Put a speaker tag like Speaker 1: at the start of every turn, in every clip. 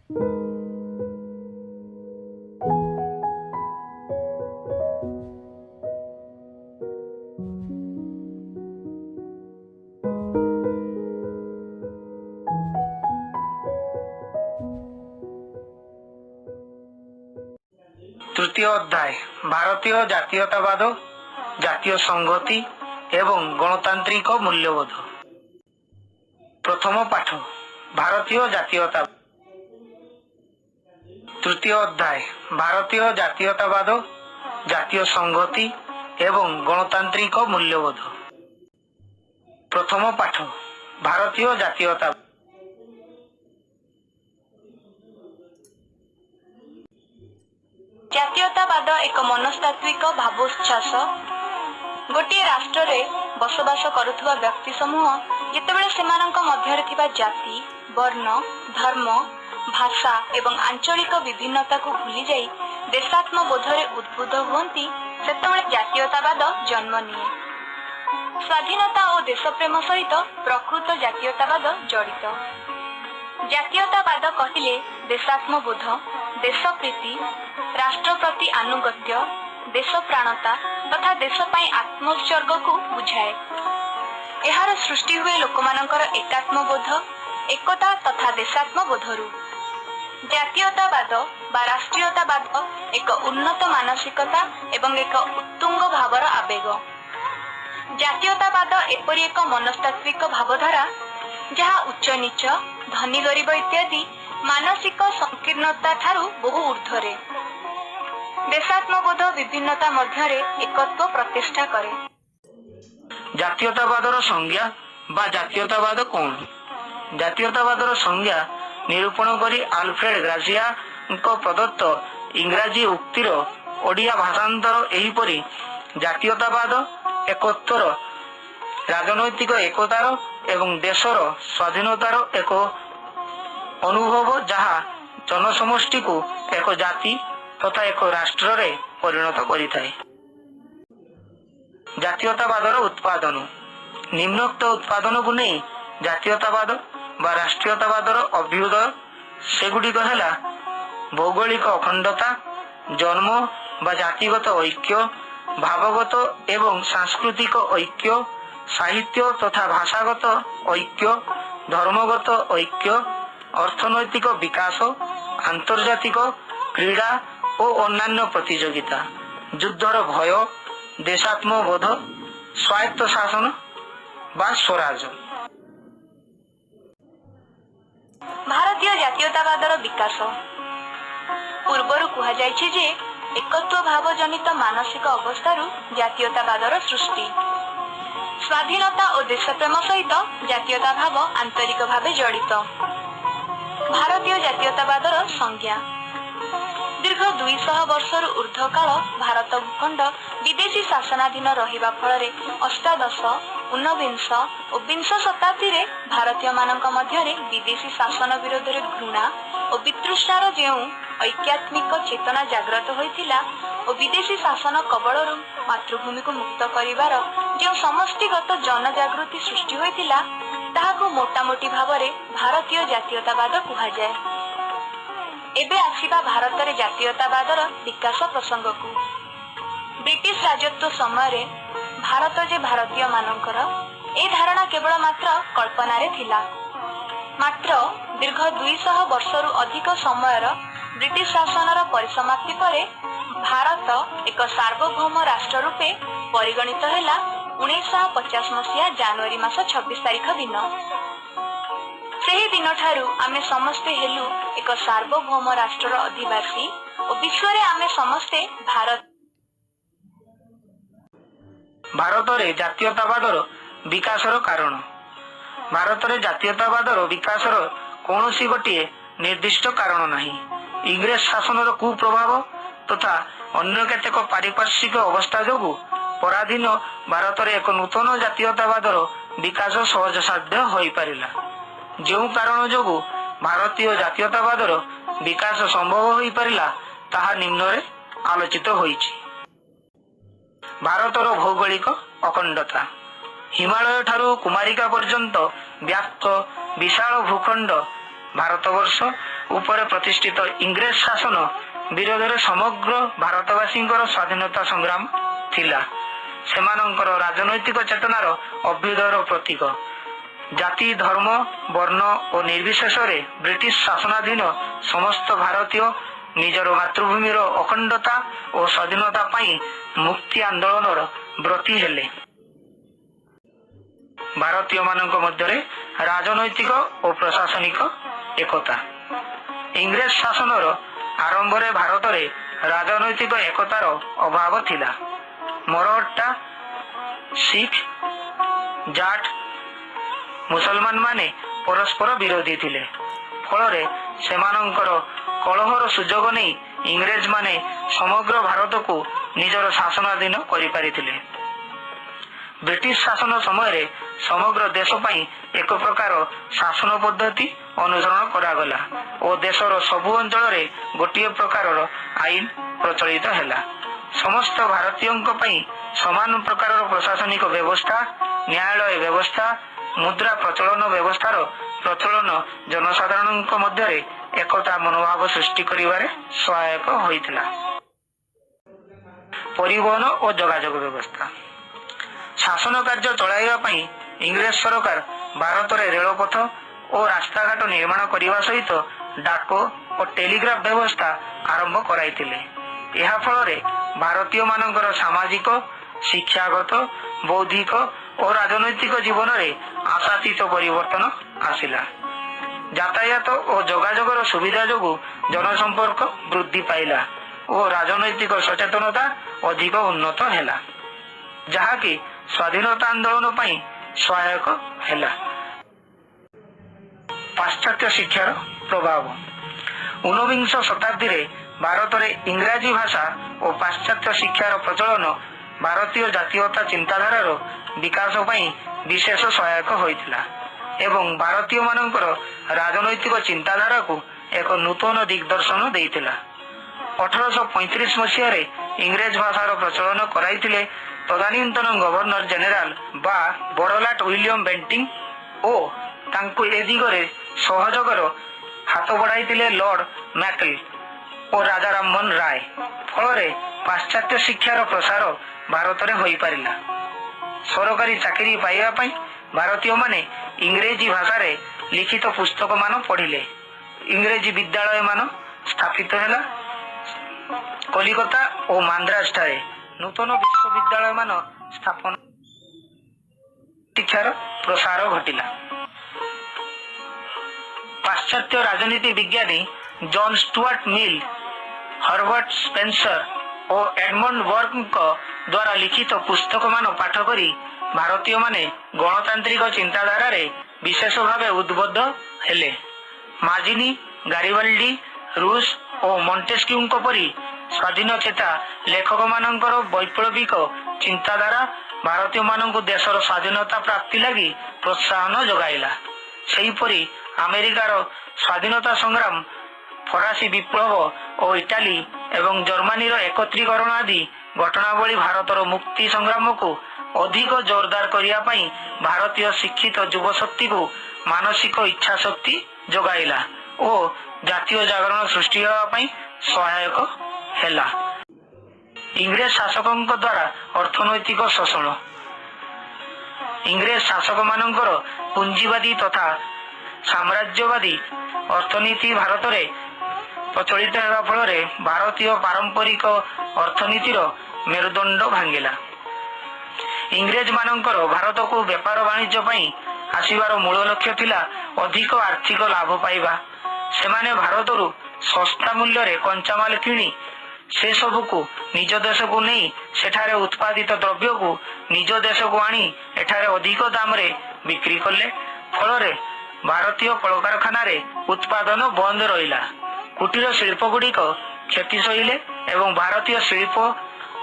Speaker 1: तृतीय अध्याय भारतीय जातीयतावाद जातीय संहति एवं गणतांत्रिक मूल्यबोध। प्रथम पाठ भारतीय जातीयता। तृतीय अध्याय भारतीय जातीयतावाद जातीय संहति एवं गणतांत्रिक मूल्यबोध। प्रथम पाठ भारतीय जातीयता।
Speaker 2: जातीयतावाद एक मनस्तात्विक भावोच्छ्वास। गोटे राष्ट्र रे बसवास करुवा व्यक्ति समूह जितेबाला सेमानंक मध्यरे थिबा जाति, वर्ण, धर्म, भाषा एवं आंचलिक विभिन्नता को भूली जाई देशात्मबोधरे उद्बुद्ध हुअन्ति सेतेबेले जातीयतावाद जन्म निये। स्वाधीनता और देशप्रेम सहित प्रकृत जातीयतावाद जड़ित। जातीयतावाद कहिले देशात्मबोध, देशप्रीति, राष्ट्र प्रति आनुगत्य, देश प्राणता तथा देश पाई आत्मोत्सर्ग को बुझाए। एहार सृष्टि हुए लोकमानंकर एकात्मबोध, एकता तथा देशात्मबोधरू। जातीयतावाद बा राष्ट्रीयतावाद एक उन्नत मानसिकता एवं एक उत्तुंग भावर आवेग। जातीयतावाद एपरि एक मनस्तात्विक भावधारा जहाँ उच्च नीच, धनी गरीब इत्यादि मानसिक संकीर्णता ठारू बहु ऊर्ध्वरे। देशात्मबोध विभिन्नता मध्यरे एकत्व प्रतिष्ठा करे।
Speaker 1: जातीयतावादर संज्ञा बा जातीयतावाद कौन? जातीयतावादर संज्ञा निरूपण करी आल्फ्रेड ग्रासिया प्रदत्त इंग्राजी उक्तिर ओडिया भाषांतर एहिपरि जातीयतावाद एकत्वर, राजनैतिक एकतार एवं देशर स्वाधीनतार एक अनुभव जहाँ जनसमष्टि को एक जाति तथा एक राष्ट्र रे परिणत करिथाए। जातीयतावादर उत्पादन। निम्नोक्त उत्पादन को नहीं जातीयतावाद बा राष्ट्रीयतावादर अभ्युदय सेगुड़िक है भौगोलिक अखंडता, जन्म बा जातिगत ऐक्य, भावगत एवं सांस्कृतिक ऐक्य, साहित्य तथा भाषागत ऐक्य, धर्मगत ऐक्य, अर्थनैतिक विकास, आंतर्जातिक क्रीड़ा और अन्यान्य प्रतियोगिता, युद्धर भय, देशात्मबोध, स्वायत्त शासन बा स्वराज।
Speaker 2: भारतीय जातीयतावादर विकास। पूर्वरु कुहा जायछि जे एकत्व भाव जनित मानसिक अवस्थारु जातीयतावादर सृष्टि। स्वाधीनता और देशप्रेम सहित जातीयता भाव आंतरिक भावे जड़ित। भारतीय जातीयतावादर संज्ञा। दीर्घ 200 वर्षर ऊर्ध्व काल भारत भूखंड विदेशी शासनाधीन रहिबा फଳରେ अष्टादश, ऊनविंश और विंश शताब्दी रे भारतीय मानक मध्यरे विदेशी शासन विरोध रे घृणा और वितृष्णार जेउ ऐक्यात्मिक चेतना जागृत होइथिला और विदेशी शासन कबळरू मातृभूमि को मुक्त करिवार जे समष्टिगत जनजागृति सृष्टि होइथिला ताहाको मोटामोटी भावरे भारतीय जातीयतावाद कुहा जाय। एबे आसीबा भारत रे जातीयतावादर विकास प्रसंग को। ब्रिटिश राजत्व समय भारत जे भारतीय मानकर ए धारणा केवल मात्र कल्पना रे थिला। मात्र दीर्घ 200 वर्षरु अधिक समयर ब्रिटिश शासनर परिसमाप्ति परे भारत एक सार्वभौम राष्ट्र रूपे परिगणित हैला 1950 मसीहा जनवरी मास 26 तारिख दिन। सेही दिन ठारू आमे समस्ते हेलु एक सार्वभौम राष्ट्र अधिवासी और विश्व रे आमे समस्ते
Speaker 1: भारत रे जातीयतावादर विकासर कारण। भारत रे जातीयतावादर विकासर कौनसी गोटे निर्दिष्ट कारण नहीं। इंग्रेज शासनर कुप्रभाव तथा अन्य केतेक पारिपार्श्विक अवस्था जोगु पराधीन भारत रे एक नूतन जातीयतावादर विकास सहज साध्य होई पारिला। जो कारण जोगु भारतीय जातीयतावादर विकास संभव होई पारिला ताहा निम्न रे आलोचित होईछि। भारतर भौगोलिक अखंडता। हिमालय ठारू कुमारिका पर्यंत व्याप्त विशाल भूखंड ଭାରତବର୍ଷ ଉପରେ ପ୍ରତିଷ୍ଠିତ ଇଂରେଜ ଶାସନ ବିରୋଧରେ ସମଗ୍ର ଭାରତବାସୀଙ୍କର ସ୍ୱାଧୀନତା ସଂଗ୍ରାମ ଥିଲା। ସେମାନଙ୍କର ରାଜନୈତିକ ଚେତନାର ଅଭ୍ୟୁଦୟର ପ୍ରତୀକ। ଜାତି, ଧର୍ମ, ବର୍ଣ୍ଣ ଓ ନିର୍ବିଶେଷରେ ବ୍ରିଟିଶ ଶାସନାଧୀନ ସମସ୍ତ ଭାରତୀୟ ନିଜର ମାତୃଭୂମିର ଅଖଣ୍ଡତା ଓ ସ୍ୱାଧୀନତା ପାଇଁ ମୁକ୍ତି ଆନ୍ଦୋଳନର ବ୍ରତୀ ହେଲେ। ଭାରତୀୟମାନଙ୍କ ମଧ୍ୟରେ ରାଜନୈତିକ ଓ ପ୍ରଶାସନିକ ଏକତା। ଇଂରେଜ ଶାସନର ଆରମ୍ଭରେ ଭାରତରେ ରାଜନୈତିକ ଏକତାର ଅଭାବ ଥିଲା। ମରହଟ୍ଟା, ଶିଖ, ଜାଟ, ମୁସଲମାନ ମାନେ ପରସ୍ପର ବିରୋଧୀ ଥିଲେ। ଫଳରେ ସେମାନଙ୍କର କଳହର ସୁଯୋଗ ନେଇ ଇଂରେଜମାନେ ସମଗ୍ର ଭାରତକୁ ନିଜର ଶାସନାଧୀନ କରିପାରିଥିଲେ। ବ୍ରିଟିଶ ଶାସନ ସମୟରେ ସମଗ୍ର ଦେଶ ପାଇଁ ଏକ ପ୍ରକାର ଶାସନ ପଦ୍ଧତି ଅନୁସରଣ କରାଗଲା ଓ ଦେଶର ସବୁ ଅଞ୍ଚଳରେ ଗୋଟିଏ ପ୍ରକାରର ଆଇନ ପ୍ରଚଳିତ ହେଲା। ସମସ୍ତ ଭାରତୀୟଙ୍କ ପାଇଁ ସମାନ ପ୍ରକାରର ପ୍ରଶାସନିକ ବ୍ୟବସ୍ଥା, ନ୍ୟାୟାଳୟ ବ୍ୟବସ୍ଥା, ମୁଦ୍ରା ପ୍ରଚଳନ ବ୍ୟବସ୍ଥାର ପ୍ରଚଳନ ଜନସାଧାରଣଙ୍କ ମଧ୍ୟରେ ଏକତା ମନୋଭାବ ସୃଷ୍ଟି କରିବାରେ ସହାୟକ ହୋଇଥିଲା। ପରିବହନ ଓ ଯୋଗାଯୋଗ ବ୍ୟବସ୍ଥା। ଶାସନ କାର୍ଯ୍ୟ ଚଳାଇବା ପାଇଁ ଇଂରେଜ ସରକାର ଭାରତରେ ରେଳପଥ ଓ ରାସ୍ତାଘାଟ ନିର୍ମାଣ କରିବା ସହିତ ଡାକ ଓ ଟେଲିଗ୍ରାଫ ବ୍ୟବସ୍ଥା ଆରମ୍ଭ କରାଇଥିଲେ। ଏହା ଫଳରେ ଭାରତୀୟମାନଙ୍କର ସାମାଜିକ, ଶିକ୍ଷାଗତ, ବୌଦ୍ଧିକ ଓ ରାଜନୈତିକ ଜୀବନରେ ଆଶାତୀତ ପରିବର୍ତ୍ତନ ଆସିଲା। ଯାତାୟାତ ଓ ଯୋଗାଯୋଗର ସୁବିଧା ଯୋଗୁଁ ଜନସମ୍ପର୍କ ବୃଦ୍ଧି ପାଇଲା ଓ ରାଜନୈତିକ ସଚେତନତା ଅଧିକ ଉନ୍ନତ ହେଲା, ଯାହାକି ସ୍ୱାଧୀନତା ଆନ୍ଦୋଳନ ପାଇଁ ସହାୟକ ହେଲା। ପାଶ୍ଚାତ୍ୟ ଶିକ୍ଷାର ପ୍ରଭାବ। ଊନବିଂଶ ଶତାବ୍ଦୀରେ ଭାରତରେ ଇଂରାଜୀ ଭାଷା ଓ ପାଶ୍ଚାତ୍ୟ ଶିକ୍ଷାର ପ୍ରଚଳନ ଭାରତୀୟ ଜାତୀୟତା ଚିନ୍ତାଧାରାର ବିକାଶ ପାଇଁ ବିଶେଷ ସହାୟକ ହୋଇଥିଲା ଏବଂ ଭାରତୀୟମାନଙ୍କର ରାଜନୈତିକ ଚିନ୍ତାଧାରାକୁ ଏକ ନୂତନ ଦିଗ୍ଦର୍ଶନ ଦେଇଥିଲା। 1835 ମସିହାରେ ଇଂରେଜ ଭାଷାର ପ୍ରଚଳନ କରାଇଥିଲେ ତଦାନୀନ୍ତନ ଗଭର୍ଣ୍ଣର ଜେନେରାଲ ବା ବଡ଼ଲାଟ ୱିଲିୟମ ବେଣ୍ଟିଂ ଓ ତାଙ୍କୁ ଏ ଦିଗରେ ସହଯୋଗର ହାତ ବଢ଼ାଇଥିଲେ ଲର୍ଡ ମ୍ୟାକଲ ଓ ରାଜା ରାମମୋହନ ରାୟ। ଫଳରେ ପାଶ୍ଚାତ୍ୟ ଶିକ୍ଷାର ପ୍ରସାର ଭାରତରେ ହୋଇପାରିଲା। ସରକାରୀ ଚାକିରି ପାଇବା ପାଇଁ ଭାରତୀୟମାନେ ଇଂରେଜୀ ଭାଷାରେ ଲିଖିତ ପୁସ୍ତକମାନ ପଢ଼ିଲେ। ଇଂରେଜୀ ବିଦ୍ୟାଳୟମାନ ସ୍ଥାପିତ ହେଲା। କଲିକତା ଓ ମାନ୍ଦ୍ରାଜ ଠାରେ ନୂତନ ବିଶ୍ୱବିଦ୍ୟାଳୟମାନ ସ୍ଥାପନ ଶିକ୍ଷାର ପ୍ରସାର ଘଟିଲା। ପାଶ୍ଚାତ୍ୟ ରାଜନୀତି ବିଜ୍ଞାନୀ ଜନ ଷ୍ଟୁଆର୍ଟ ମିଲ, ହରବର୍ଟ ସ୍ପେନ୍ସର ଓ ଏଡମଣ୍ଡ ବର୍ଗଙ୍କ ଦ୍ୱାରା ଲିଖିତ ପୁସ୍ତକମାନ ପାଠ କରି ଭାରତୀୟମାନେ ଗଣତାନ୍ତ୍ରିକ ଚିନ୍ତାଧାରାରେ ବିଶେଷ ଭାବେ ଉଦ୍ବୁଦ୍ଧ ହେଲେ। ମାଜିନି, ଗାରିବାଲ୍ଡି, ରୁଷ ଓ ମଣ୍ଟେସ୍କ୍ୟୁଙ୍କ ପରି ସ୍ୱାଧୀନଚେତା ଲେଖକମାନଙ୍କର ବୈପ୍ଳବିକ ଚିନ୍ତାଧାରା ଭାରତୀୟମାନଙ୍କୁ ଦେଶର ସ୍ୱାଧୀନତା ପ୍ରାପ୍ତି ଲାଗି ପ୍ରୋତ୍ସାହନ ଯୋଗାଇଲା। ସେହିପରି ଆମେରିକାର ସ୍ୱାଧୀନତା ସଂଗ୍ରାମ, ଫରାସୀ ବିପ୍ଳବ ଓ ଇଟାଲୀ ଏବଂ ଜର୍ମାନୀର ଏକତ୍ରୀକରଣ ଆଦି ଘଟଣାବଳୀ ଭାରତର ମୁକ୍ତି ସଂଗ୍ରାମକୁ ଅଧିକ ଜୋରଦାର କରିବା ପାଇଁ ଭାରତୀୟ ଶିକ୍ଷିତ ଯୁବଶକ୍ତିକୁ ମାନସିକ ଇଚ୍ଛା ଶକ୍ତି ଯୋଗାଇଲା ଓ ଜାତୀୟ ଜାଗରଣ ସୃଷ୍ଟି ହେବା ପାଇଁ ସହାୟକ ହେଲା। ଇଂରେଜ ଶାସକଙ୍କ ଦ୍ୱାରା ଅର୍ଥନୈତିକ ଶୋଷଣ। ଇଂରେଜ ଶାସକମାନଙ୍କର ପୁଞ୍ଜିବାଦୀ ତଥା ସାମ୍ରାଜ୍ୟବାଦୀ ଅର୍ଥନୀତି ଭାରତରେ ପ୍ରଚଳିତ ହେବା ଫଳରେ ଭାରତୀୟ ପାରମ୍ପରିକ ଅର୍ଥନୀତିର ମେରୁଦଣ୍ଡ ଭାଙ୍ଗିଲା। ଇଂରେଜମାନଙ୍କର ଭାରତକୁ ବେପାର ବାଣିଜ୍ୟ ପାଇଁ ଆସିବାର ମୂଳ ଲକ୍ଷ୍ୟ ଥିଲା ଅଧିକ ଆର୍ଥିକ ଲାଭ ପାଇବା। ସେମାନେ ଭାରତରୁ ଶସ୍ତା ମୂଲ୍ୟରେ କଞ୍ଚାମାଲ କିଣି ସେସବୁକୁ ନିଜ ଦେଶକୁ ନେଇ ସେଠାରେ ଉତ୍ପାଦିତ ଦ୍ରବ୍ୟକୁ ନିଜ ଦେଶକୁ ଆଣି ଏଠାରେ ଅଧିକ ଦାମରେ ବିକ୍ରି କଲେ। ଫଳରେ ଭାରତୀୟ କଳକାରଖାନାରେ ଉତ୍ପାଦନ ବନ୍ଦ ରହିଲା। କୁଟୀର ଶିଳ୍ପଗୁଡ଼ିକ କ୍ଷତି ସହିଲେ ଏବଂ ଭାରତୀୟ ଶିଳ୍ପ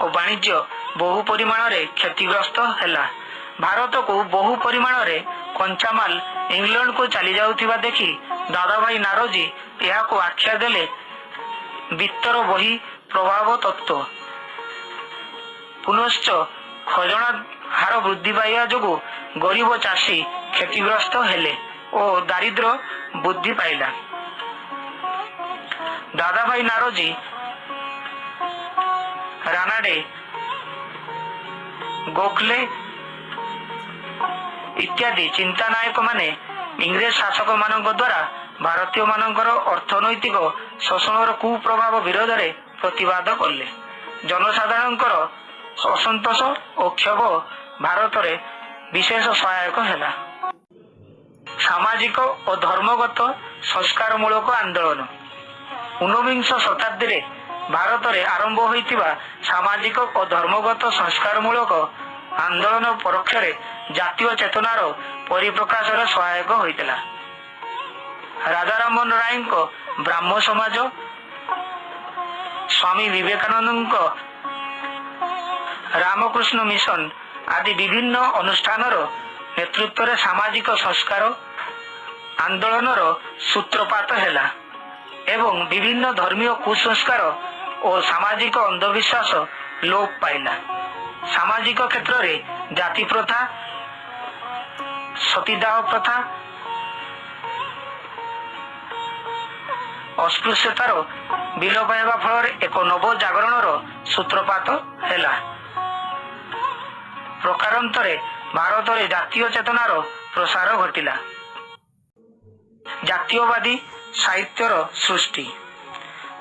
Speaker 1: ଓ ବାଣିଜ୍ୟ ବହୁ ପରିମାଣରେ କ୍ଷତିଗ୍ରସ୍ତ ହେଲା। ଭାରତକୁ ବହୁ ପରିମାଣରେ କଞ୍ଚାମାଲ ଇଂଲଣ୍ଡକୁ ଚାଲି ଯାଉଥିବା ଦେଖି ଦାଦାଭାଇ ନାରୋଜୀ ଏହାକୁ ଆଖ୍ୟା ଦେଲେ ବିତ୍ତର ବହି ପ୍ରଭାବ ତତ୍ତ୍ୱ। ପୁନଶ୍ଚ ଖଜଣା ହାର ବୃଦ୍ଧି ପାଇବା ଯୋଗୁଁ ଗରିବ ଚାଷୀ କ୍ଷତିଗ୍ରସ୍ତ ହେଲେ। ଓ ଦାରିଦ୍ର୍ୟ ବୃଦ୍ଧି ପାଇଲା। ଦାଦାଭାଇ ନାରୋଜୀ, ରାନାଡେ, ଗୋଖଲେ ଇତ୍ୟାଦି ଚିନ୍ତାନାୟକ ମାନେ ଇଂରେଜ ଶାସକ ମାନଙ୍କ ଦ୍ୱାରା ଭାରତୀୟ ମାନଙ୍କର ଅର୍ଥନୈତିକ ଶୋଷଣର କୁପ୍ରଭାବ ବିରୋଧରେ ପ୍ରତିବାଦ କଲେ। ଜନସାଧାରଣଙ୍କର ଅସନ୍ତୋଷ ଓ କ୍ଷୋଭ ଭାରତରେ ବିଶେଷ ସହାୟକ ହେଲା। ସାମାଜିକ ଓ ଧର୍ମଗତ ସଂସ୍କାରମୂଳକ ଆନ୍ଦୋଳନ। ଊନବିଂଶ ଶତାବ୍ଦୀରେ ଭାରତରେ ଆରମ୍ଭ ହୋଇଥିବା ସାମାଜିକ ଓ ଧର୍ମଗତ ସଂସ୍କାରମୂଳକ ଆନ୍ଦୋଳନ ପରୋକ୍ଷରେ ଜାତୀୟ ଚେତନାର ପରିପ୍ରକାଶର ସହାୟକ ହୋଇଥିଲା। ରାଜାରାମମୋହନ ରାୟଙ୍କ ବ୍ରାହ୍ମ ସମାଜ, ସ୍ୱାମୀ ବିବେକାନନ୍ଦଙ୍କ ରାମକୃଷ୍ଣ ମିଶନ ଆଦି ବିଭିନ୍ନ ଅନୁଷ୍ଠାନର ନେତୃତ୍ୱରେ ସାମାଜିକ ସଂସ୍କାର ଆନ୍ଦୋଳନର ସୂତ୍ରପାତ ହେଲା ଏବଂ ବିଭିନ୍ନ ଧର୍ମୀୟ କୁସଂସ୍କାର ଓ ସାମାଜିକ ଅନ୍ଧବିଶ୍ୱାସ ଲୋପ ପାଇଲା। ସାମାଜିକ କ୍ଷେତ୍ରରେ ଜାତି ପ୍ରଥା, ସତୀଦାହ ପ୍ରଥା, ଅସ୍ପୃଶ୍ୟତାର ବିଲୋପ ହେବା ଫଳରେ ଏକ ନବ ଜାଗରଣର ସୂତ୍ରପାତ ହେଲା। ପ୍ରକାରାନ୍ତରେ ଭାରତରେ ଜାତୀୟ ଚେତନାର ପ୍ରସାର ଘଟିଲା। ଜାତୀୟବାଦୀ ସାହିତ୍ୟର ସୃଷ୍ଟି।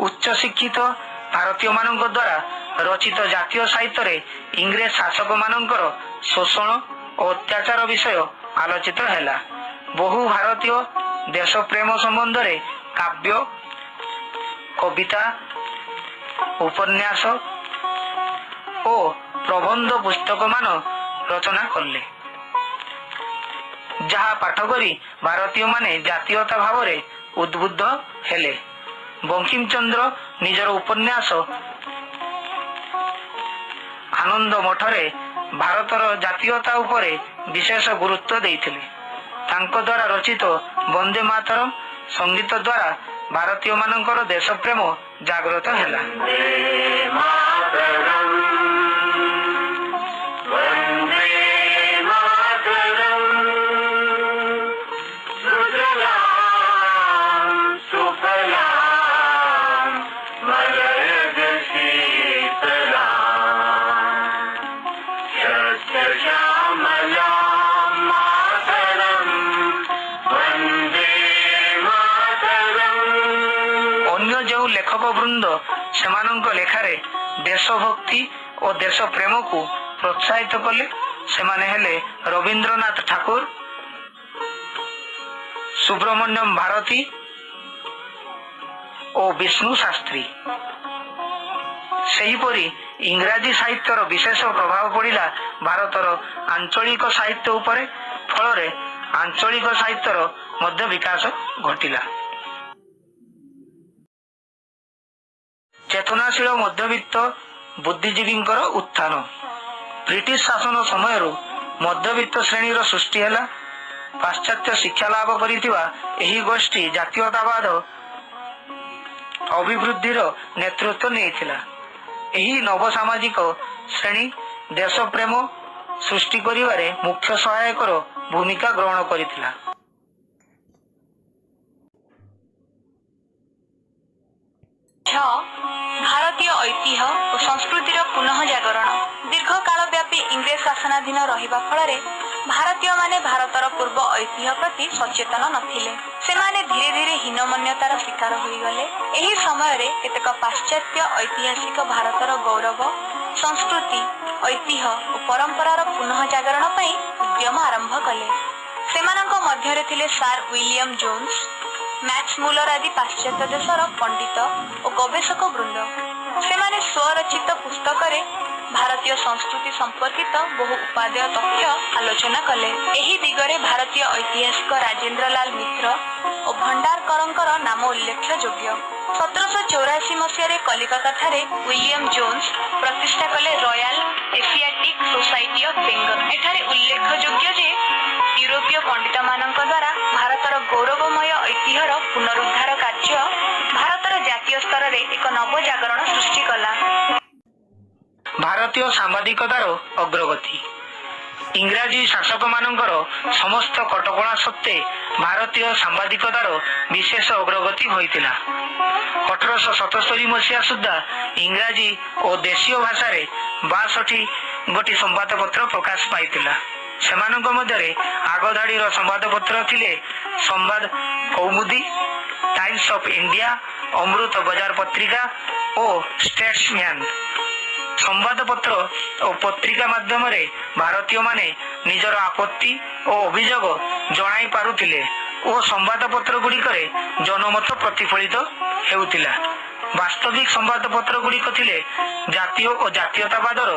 Speaker 1: ଉଚ୍ଚ ଶିକ୍ଷିତ ଭାରତୀୟମାନଙ୍କ ଦ୍ୱାରା ରଚିତ ଜାତୀୟ ସାହିତ୍ୟରେ ଇଂରେଜ ଶାସକମାନଙ୍କର ଶୋଷଣ ଓ ଅତ୍ୟାଚାର ବିଷୟ ଆଲୋଚିତ ହେଲା। ବହୁ ଭାରତୀୟ ଦେଶପ୍ରେମ ସମ୍ବନ୍ଧରେ କାବ୍ୟ, କବିତା, ଉପନ୍ୟାସ ଓ ପ୍ରବନ୍ଧ ପୁସ୍ତକମାନ ରଚନା କଲେ, ଯାହା ପାଠ କରି ଭାରତୀୟମାନେ ଜାତୀୟତା ଭାବରେ ଉଦ୍ବୁଦ୍ଧ ହେଲେ। ବଙ୍କିମଚନ୍ଦ୍ର ନିଜର ଉପନ୍ୟାସ ଆନନ୍ଦ ମଠରେ ଭାରତର ଜାତୀୟତା ଉପରେ ବିଶେଷ ଗୁରୁତ୍ୱ ଦେଇଥିଲେ। ତାଙ୍କ ଦ୍ୱାରା ରଚିତ ବନ୍ଦେ ମାତରମ୍ ସଙ୍ଗୀତ ଦ୍ୱାରା ଭାରତୀୟମାନଙ୍କର ଦେଶପ୍ରେମ ଜାଗ୍ରତ ହେଲା। ଯେଉଁ ଲେଖକ ବୃନ୍ଦ ସେମାନଙ୍କ ଲେଖାରେ ଦେଶଭକ୍ତି ଓ ଦେଶ ପ୍ରେମକୁ ପ୍ରୋତ୍ସାହିତ କଲେ ସେମାନେ ହେଲେ ରବୀନ୍ଦ୍ରନାଥ ଠାକୁର, ସୁବ୍ରମଣ୍ୟମ ଭାରତୀ ଓ ବିଷ୍ଣୁ ଶାସ୍ତ୍ରୀ। ସେହିପରି ଇଂରାଜୀ ସାହିତ୍ୟର ବିଶେଷ ପ୍ରଭାବ ପଡ଼ିଲା ଭାରତର ଆଞ୍ଚଳିକ ସାହିତ୍ୟ ଉପରେ। ଫଳରେ ଆଞ୍ଚଳିକ ସାହିତ୍ୟର ମଧ୍ୟ ବିକାଶ ଘଟିଲା। ଚେତନାଶୀଳ ମଧ୍ୟବିତ୍ତ ବୁଦ୍ଧିଜୀବୀଙ୍କର ଉତ୍ଥାନ। ବ୍ରିଟିଶ ଶାସନ ସମୟରୁ ମଧ୍ୟବିତ୍ତ ଶ୍ରେଣୀର ସୃଷ୍ଟି ହେଲା। ପାଶ୍ଚାତ୍ୟ ଶିକ୍ଷା ଲାଭ କରିଥିବା ଏହି ଗୋଷ୍ଠୀ ଜାତୀୟତାବାଦ ଅଭିବୃଦ୍ଧିର ନେତୃତ୍ୱ ନେଇଥିଲା। ଏହି ନବସାମାଜିକ ଶ୍ରେଣୀ ଦେଶପ୍ରେମ ସୃଷ୍ଟି କରିବାରେ ମୁଖ୍ୟ ସହାୟକର ଭୂମିକା ଗ୍ରହଣ କରିଥିଲା।
Speaker 2: ଭାରତୀୟ ଐତିହ୍ୟ ଓ ସଂସ୍କୃତିର ପୁନଃ ଜାଗରଣ। ଦୀର୍ଘ କାଳ ବ୍ୟାପୀ ଇଂରେଜ ଶାସନାଧୀନ ରହିବା ଫଳରେ ଭାରତୀୟମାନେ ଭାରତର ପୂର୍ବ ଐତିହ୍ୟ ପ୍ରତି ସଚେତନ ନଥିଲେ। ସେମାନେ ଧୀରେ ଧୀରେ ହୀନମନ୍ୟତାର ଶିକାର ହୋଇଗଲେ। ଏହି ସମୟରେ କେତେକ ପାଶ୍ଚାତ୍ୟ ଐତିହାସିକ ଭାରତର ଗୌରବ, ସଂସ୍କୃତି, ଐତିହ୍ୟ ଓ ପରମ୍ପରାର ପୁନଃ ଜାଗରଣ ପାଇଁ ଉଦ୍ୟମ ଆରମ୍ଭ କଲେ। ସେମାନଙ୍କ ମଧ୍ୟରେ ଥିଲେ ସାର୍ ୱିଲିୟମ ଜୋନ୍ସ, ମ୍ୟାକ୍ସ ମୁଲର ଆଦି ପାଶ୍ଚାତ୍ୟ ଦେଶର ପଣ୍ଡିତ ଓ ଗବେଷକ ବୃନ୍ଦ। ସେମାନେ ସ୍ୱରଚିତ ପୁସ୍ତକରେ ଭାରତୀୟ ସଂସ୍କୃତି ସମ୍ପର୍କିତ ବହୁ ଉପାଦେୟ ତଥ୍ୟ ଆଲୋଚନା କଲେ। ଏହି ଦିଗରେ ଭାରତୀୟ ଐତିହାସିକ ରାଜେନ୍ଦ୍ର ଲାଲ ମିତ୍ର ଓ ଭଣ୍ଡାରକରଙ୍କର ନାମ ଉଲ୍ଲେଖଯୋଗ୍ୟ। 1784 ମସିହାରେ କଲିକତା ଠାରେ ୱିଲିୟମ ଜୋନ୍ସ ପ୍ରତିଷ୍ଠା କଲେ royal Asiatic society of Bengal. ଏଠାରେ ଉଲ୍ଲେଖଯୋଗ୍ୟ ଯେ ୟୁରୋପୀୟ ପଣ୍ଡିତମାନଙ୍କ ଦ୍ୱାରା ଭାରତର ଗୌରବମୟ ଐତିହ୍ୟର ପୁନରୁଦ୍ଧାର କାର୍ଯ୍ୟ ଭାରତର ଜାତୀୟ ସ୍ତରରେ ଏକ ନବ ଜାଗରଣ ସୃଷ୍ଟି କଲା।
Speaker 1: ଭାରତୀୟ ସାମ୍ବାଦିକତାର ଅଗ୍ରଗତି। ଇଂରାଜୀ ଶାସକ ମାନଙ୍କର ସମସ୍ତ କଟକଣା ସତ୍ତ୍ୱେ ଭାରତୀୟ ସାମ୍ବାଦିକତାର ବିଶେଷ ଅଗ୍ରଗତି ହୋଇଥିଲା। 1877 ମସିହା ସୁଦ୍ଧା ଇଂରାଜୀ ଓ ଦେଶୀୟ ଭାଷାରେ 62 ଗୋଟି ସମ୍ବାଦପତ୍ର ପ୍ରକାଶ ପାଇଥିଲା। ସେମାନଙ୍କ ମଧ୍ୟରେ ଆଗଧାଡିର ସମ୍ବାଦପତ୍ର ଥିଲେ ସମ୍ବାଦ କୌମୁଦି, ଟାଇମ୍ସ ଅଫ ଇଣ୍ଡିଆ, ଅମୃତ ବଜାର ପତ୍ରିକା ଓ ଷ୍ଟେଟ୍ସମ୍ୟାନ। ସମ୍ବାଦପତ୍ର ଓ ପତ୍ରିକା ମାଧ୍ୟମରେ ଭାରତୀୟମାନେ ନିଜର ଆପତ୍ତି ଓ ଅଭିଯୋଗ ଜଣାଇ ପାରୁଥିଲେ ଓ ସମ୍ବାଦପତ୍ର ଗୁଡ଼ିକରେ ଜନମତ ପ୍ରତିଫଳିତ ହେଉଥିଲା। ବାସ୍ତବିକ ସମ୍ବାଦପତ୍ର ଗୁଡ଼ିକ ଥିଲେ ଜାତୀୟ ଓ ଜାତୀୟତାବାଦର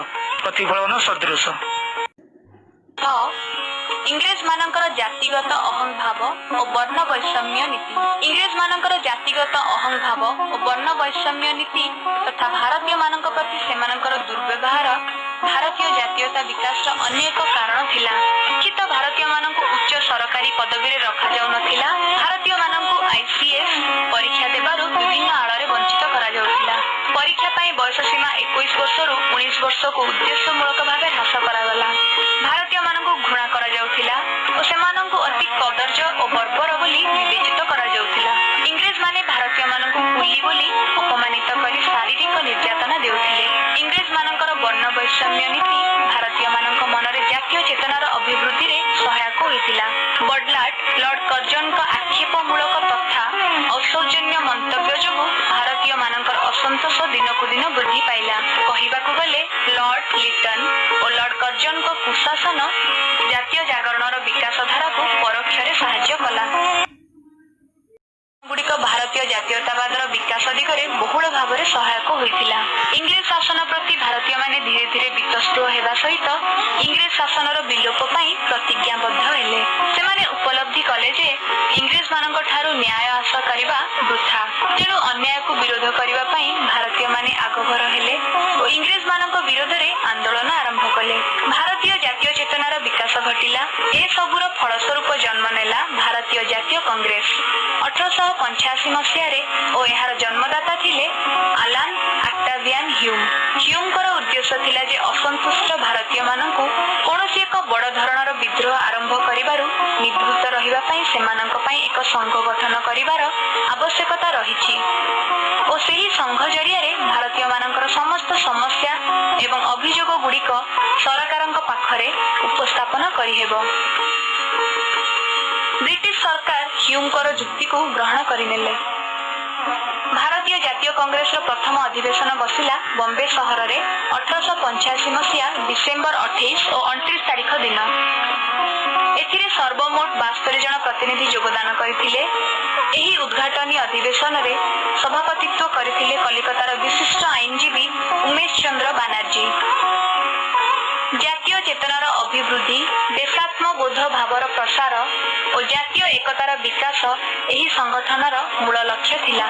Speaker 1: ପ୍ରତିଫଳନ ସଦୃଶ।
Speaker 2: ଇଂରେଜ ମାନଙ୍କର ଜାତିଗତ ଅହଂଭାବ ଓ ବର୍ଣ୍ଣ ବୈଷମ୍ୟ ନୀତି। ଇଂରେଜ ମାନଙ୍କର ଜାତିଗତ ଅହଂଭାବ ଓ ବର୍ଣ୍ଣ ବୈଷମ୍ୟ ନୀତି ତଥା ଭାରତୀୟ ମାନଙ୍କ ପ୍ରତି ସେମାନଙ୍କର ଦୁର୍ବ୍ୟବହାର ଭାରତୀୟ ଜାତୀୟତା ବିକାଶର ଅନ୍ୟ ଏକ କାରଣ ଥିଲା। ଶିକ୍ଷିତ ଭାରତୀୟ ମାନଙ୍କୁ ଉଚ୍ଚ ସରକାରୀ ପଦବୀରେ ରଖାଯାଉନଥିଲା। ଭାରତୀୟ ମାନଙ୍କୁ ICS ପରୀକ୍ଷା ଦେବାରୁ ବିଭିନ୍ନ ଆଳରେ ବଞ୍ଚିତ କରାଯାଉଥିଲା। ପରୀକ୍ଷା ପାଇଁ ବୟସ ସୀମା 21 ବର୍ଷରୁ 19 ବର୍ଷକୁ ଉଦ୍ଦେଶ୍ୟମୂଳକ ଭାବେ ହ୍ରାସ କରାଗଲା। ଭାରତୀୟ ମାନଙ୍କୁ ଘୃଣା କରାଯାଉଥିଲା ଓ ସେମାନଙ୍କୁ ଅତି କଦର୍ଯ୍ୟ ଓ ବର୍ବର ବୋଲି ବିବେଚିତ କରାଯାଉଥିଲା। ଇଂରେଜ ମାନେ ଭାରତୀୟ ମାନଙ୍କୁ କୁଲି ବୋଲି ଅପମାନିତ କରି ଶାରୀରିକ ନିର୍ଯାତନା ଦେଉଥିଲେ। ଇଂରେଜ ମାନଙ୍କର ବର୍ଣ୍ଣ ବୈଷମ୍ୟ ନୀତି ଭାରତୀୟ ମାନଙ୍କ ମନରେ ଜାତୀୟ ଚେତନାର ଅଭିବୃଦ୍ଧିରେ ସହାୟକ ହୋଇଥିଲା। ବର୍ଡଲାଟ ଲର୍ଡ କର୍ଜନଙ୍କ ଆକ୍ଷେପମୂଳକ ତଥା ଅସୌଜନ୍ୟ ମନ୍ତବ୍ୟ ଯୋଗୁଁ ଭାରତୀୟ ମାନଙ୍କର ଅସନ୍ତୋଷ ଦିନକୁ ଦିନ ବୃଦ୍ଧି ପାଇଲା। କହିବାକୁ ଗଲେ ଲର୍ଡ ଲିଟନ ଓ ଲର୍ଡ କର୍ଜନଙ୍କ କୁଶାସନ ଜାତୀୟ ଜାଗରଣର ବିକାଶ ଧାରାକୁ ପରୋକ୍ଷରେ ସାହାଯ୍ୟ କଲା। ଗୁଡିକ ଭାରତୀୟ ଜାତୀୟତାବାଦର ବିକାଶ ଦିଗରେ ବହୁଳ ଭାବରେ ସହାୟକ ହୋଇଥିଲା। ଇଂରେଜ ଶାସନ ପ୍ରତି ଭାରତୀୟମାନେ ଧୀରେ ଧୀରେ ବିତସ୍ତୃହ ହେବା ସହିତ ଇଂରେଜ ଶାସନର ବିଲୋପ ପାଇଁ ପ୍ରତିଜ୍ଞାବଦ୍ଧ ହେଲେ। ସେମାନେ ଉପଲବ୍ଧି କଲେ ଯେ ଇଂରେଜ ମାନଙ୍କ ଠାରୁ ନ୍ୟାୟ ଆଶା କରିବା ବୃଥା। ତେଣୁ ଅନ୍ୟାୟକୁ ବିରୋଧ କରିବା ପାଇଁ ଭାରତୀୟମାନେ ଆଗଭର ହେଲେ ଓ ଇଂରେଜ ମାନଙ୍କ ବିରୋଧରେ ଆନ୍ଦୋଳନ ଆରମ୍ଭ କଲେ। ଭାରତୀୟ ଜାତୀୟ ଚେତନାର ବିକାଶ ଘଟିଲା। ଏସବୁର ଫଳସ୍ୱରୂପ ଜନ୍ମ ନେଲା ଭାରତୀୟ ଜାତୀୟ କଂଗ୍ରେସ। 1885 ମସିହାରେ ଓ ଏହାର ଜନ୍ମଦାତା ଥିଲେ ଆଲାନ ଅକ୍ଟାଭିଆନ ହ୍ୟୁମ। ହ୍ୟୁମଙ୍କର ଉଦ୍ଦେଶ୍ୟ ଥିଲା ଯେ ଅସନ୍ତୁଷ୍ଟ ଭାରତୀୟ ମାନଙ୍କୁ କୌଣସି ଏକ ବଡ଼ ଧରଣର ବିଦ୍ରୋହ ଆରମ୍ଭ କରିବାରୁ ନିବୃତ୍ତ ରହିବା ପାଇଁ ସେମାନଙ୍କ ପାଇଁ ଏକ ସଂଘ ଗଠନ କରିବାର ଆବଶ୍ୟକତା ରହିଛି ଓ ସେହି ସଂଘ ଜରିଆରେ ଭାରତୀୟ ମାନଙ୍କର ସମସ୍ତ ସମସ୍ୟା ଏବଂ ଅଭିଯୋଗ ଗୁଡିକ ସରକାରଙ୍କ ପାଖରେ ଉପସ୍ଥାପନ କରିହେବ। ବ୍ରିଟିଶ ସରକାର ହ୍ୟୁମଙ୍କର ଯୁକ୍ତିକୁ ଗ୍ରହଣ କରିନେଲେ। ଭାରତୀୟ ଜାତୀୟ କଂଗ୍ରେସର ପ୍ରଥମ ଅଧିବେଶନ ବସିଲା ବମ୍ବେ ସହରରେ 1885 ମସିହା ଡିସେମ୍ବର 28 ଓ 29 ତାରିଖ ଦିନ। ଏଥିରେ ସର୍ବମୋଟ 72 ଜଣ ପ୍ରତିନିଧି ଯୋଗଦାନ କରିଥିଲେ। ଏହି ଉଦ୍ଘାଟନୀ ଅଧିବେଶନରେ ସଭାପତିତ୍ୱ କରିଥିଲେ କଲିକତାର ବିଶିଷ୍ଟ ଆଇନଜୀବୀ ଉମେଶ ଚନ୍ଦ୍ର ବାନାର୍ଜୀ। ଜାତୀୟ ଚେତନାର ଅଭିବୃଦ୍ଧି, ଦେଶାତ୍ମବୋଧ ଭାବର ପ୍ରସାର ଓ ଜାତୀୟ ଏକତାର ବିକାଶ ଏହି ସଂଗଠନର ମୂଳ ଲକ୍ଷ୍ୟ ଥିଲା।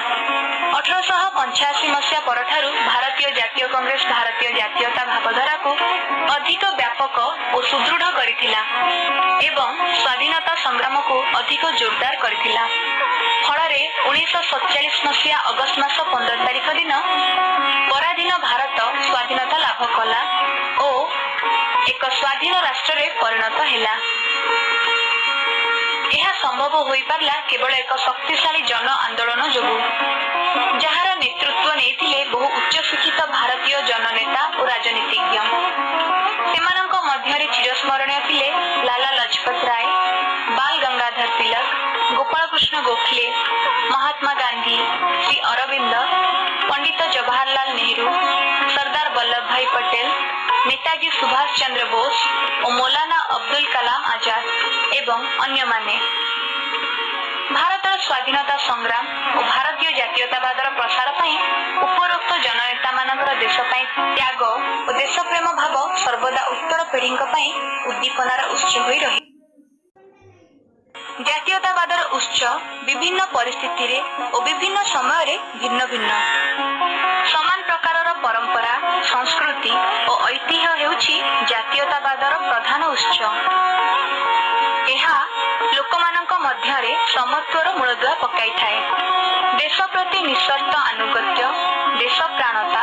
Speaker 2: 1885 ମସିହା ପରଠାରୁ ଭାରତୀୟ ଜାତୀୟ କଂଗ୍ରେସ ଭାରତୀୟ ଜାତୀୟତା ଭାବଧାରାକୁ ଅଧିକ ବ୍ୟାପକ ଓ ସୁଦୃଢ କରିଥିଲା ଏବଂ ସ୍ୱାଧୀନତା ସଂଗ୍ରାମକୁ ଅଧିକ ଜୋରଦାର କରିଥିଲା। ଫଳରେ 1947 ମସିହା ଅଗଷ୍ଟ ମାସ 15 ତାରିଖ ଦିନ ପରାଧୀନ ଭାରତ ସ୍ୱାଧୀନତା ଲାଭ କଲା ଓ ଏକ ସ୍ୱାଧୀନ ରାଷ୍ଟ୍ରରେ ପରିଣତ ହେଲା। ଏହା ସମ୍ଭବ ହୋଇପାରିଲା କେବଳ ଏକ ଶକ୍ତିଶାଳୀ ଜନ ଆନ୍ଦୋଳନ ଯୋଗୁଁ, ଯାହାର ନେତୃତ୍ୱ ନେଇଥିଲେ ବହୁ ଉଚ୍ଚଶିକ୍ଷିତ ଭାରତୀୟ ଜନନେତା ଓ ରାଜନୀତିଜ୍ଞ। ସେମାନଙ୍କ ମଧ୍ୟରେ ଚିରସ୍ମରଣୀୟ ଥିଲେ ଲାଲା ଲଜପତ ରାୟ, ବାଲ ଗଙ୍ଗାଧର ତିଲକ, ଗୋପାଳକୃଷ୍ଣ ଗୋଖଲେ, ମହାତ୍ମା ଗାନ୍ଧୀ, ଶ୍ରୀ ଅରବିନ୍ଦ, ପଣ୍ଡିତ ଜବାହରଲାଲ ନେହେରୁ, ସର୍ଦ୍ଦାର ବଲ୍ଲଭ ଭାଇ ପଟେଲ, ନେତାଜୀ ସୁଭାଷ ଚନ୍ଦ୍ର ବୋଷ ଓ ମୌଲାନା ଅବଦୁଲ କାଲାମ ଆଜାଦ ଏବଂ ଅନ୍ୟମାନେ। ଭାରତର ସ୍ୱାଧୀନତା ସଂଗ୍ରାମ ଓ ଭାରତୀୟ ଜାତୀୟତାବାଦର ପ୍ରସାର ପାଇଁ ଉପରୋକ୍ତ ଜନନେତା ମାନଙ୍କର ଦେଶ ପାଇଁ ତ୍ୟାଗ ଓ ଦେଶପ୍ରେମ ଭାବ ସର୍ବଦା ଉତ୍ତର ପିଢ଼ିଙ୍କ ପାଇଁ ଉଦ୍ଦୀପନାର ଉତ୍ସ ହୋଇ ରହି। ଜାତୀୟତାବାଦର ଉତ୍ସ ବିଭିନ୍ନ ପରିସ୍ଥିତିରେ ଓ ବିଭିନ୍ନ ସମୟରେ ଭିନ୍ନ ଭିନ୍ନ। ସମାନ ପ୍ରକାରର ପରମ୍ପରା, ସଂସ୍କୃତି ଓ ଐତିହ୍ୟ ହେଉଛି ଜାତୀୟତାବାଦର ପ୍ରଧାନ ଉତ୍ସ। ଏହା ଲୋକମାନଙ୍କ ମଧ୍ୟରେ ସମତ୍ୱର ମୂଳଦୁଆ ପକାଇଥାଏ। ଦେଶ ପ୍ରତି ନିଃସର୍ତ୍ତ ଆନୁଗତ୍ୟ, ଦେଶ ପ୍ରାଣତା,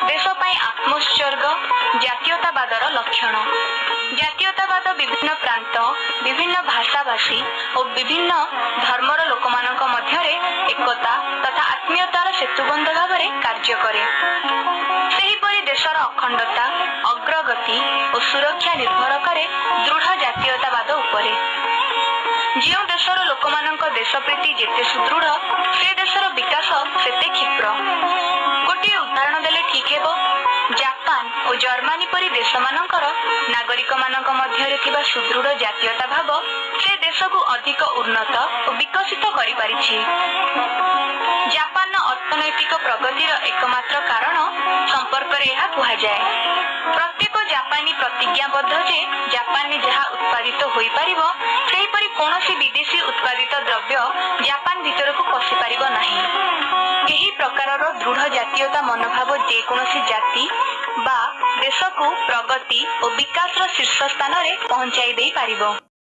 Speaker 2: ଦେଶ ପାଇଁ ଆତ୍ମୋତ୍ସର୍ଗ ଜାତୀୟତାବାଦର ଲକ୍ଷଣ। ଜାତୀୟତାବାଦ ବିଭିନ୍ନ ପ୍ରାନ୍ତ, ବିଭିନ୍ନ ଭାଷାଭାଷୀ ଓ ବିଭିନ୍ନ ଧର୍ମର ଲୋକମାନଙ୍କ ମଧ୍ୟରେ ଏକତା ତଥା ଆତ୍ମୀୟତାର ସେତୁବନ୍ଧ ଭାବରେ କାର୍ଯ୍ୟ କରେ। ସେହିପରି ଦେଶର ଅଖଣ୍ଡତା, ଅଗ୍ରଗତି ଓ ସୁରକ୍ଷା ନିର୍ଭର କରେ ଦୃଢ ଜାତୀୟତାବାଦ ଉପରେ। ଯେଉଁ ଦେଶର ଲୋକମାନଙ୍କ ଦେଶପ୍ରୀତି ଯେତେ ସୁଦୃଢ, ସେ ଦେଶର ବିକାଶ ସେତେ କ୍ଷିପ୍ର। ଗୋଟିଏ ଉଦାହରଣ ଦେଲେ ଠିକ ହେବ। ଜାପାନ ଓ ଜର୍ମାନୀ ପରି ଦେଶମାନଙ୍କର ନାଗରିକମାନଙ୍କ ମଧ୍ୟରେ ଥିବା ସୁଦୃଢ ଜାତୀୟତା ଭାବ ସେ ଦେଶକୁ ଅଧିକ ଉନ୍ନତ ଓ ବିକଶିତ କରିପାରିଛି। ଜାପାନର ଅର୍ଥନୈତିକ ପ୍ରଗତିର ଏକମାତ୍ର କାରଣ ସମ୍ପର୍କରେ ଏହା କୁହାଯାଏ। ପ୍ରତ୍ୟେକ ଜାପାନୀ ପ୍ରତିଜ୍ଞାବଦ୍ଧ ଯେ ଜାପାନରେ ଯାହା ଉତ୍ପାଦିତ ହୋଇପାରିବ, ସେହିପରି କୌଣସି ବିଦେଶୀ ଉତ୍ପାଦିତ ଦ୍ରବ୍ୟ ଜାପାନ ଭିତରକୁ ପଶିପାରିବ ନାହିଁ। ଏହି ପ୍ରକାରର ଦୃଢ ଜାତୀୟତା ମନୋଭାବ ଯେକୌଣସି ଜାତି ବା ଦେଶକୁ ପ୍ରଗତି ଓ ବିକାଶର ଶୀର୍ଷ ସ୍ଥାନରେ ପହଞ୍ଚାଇ ଦେଇପାରିବ।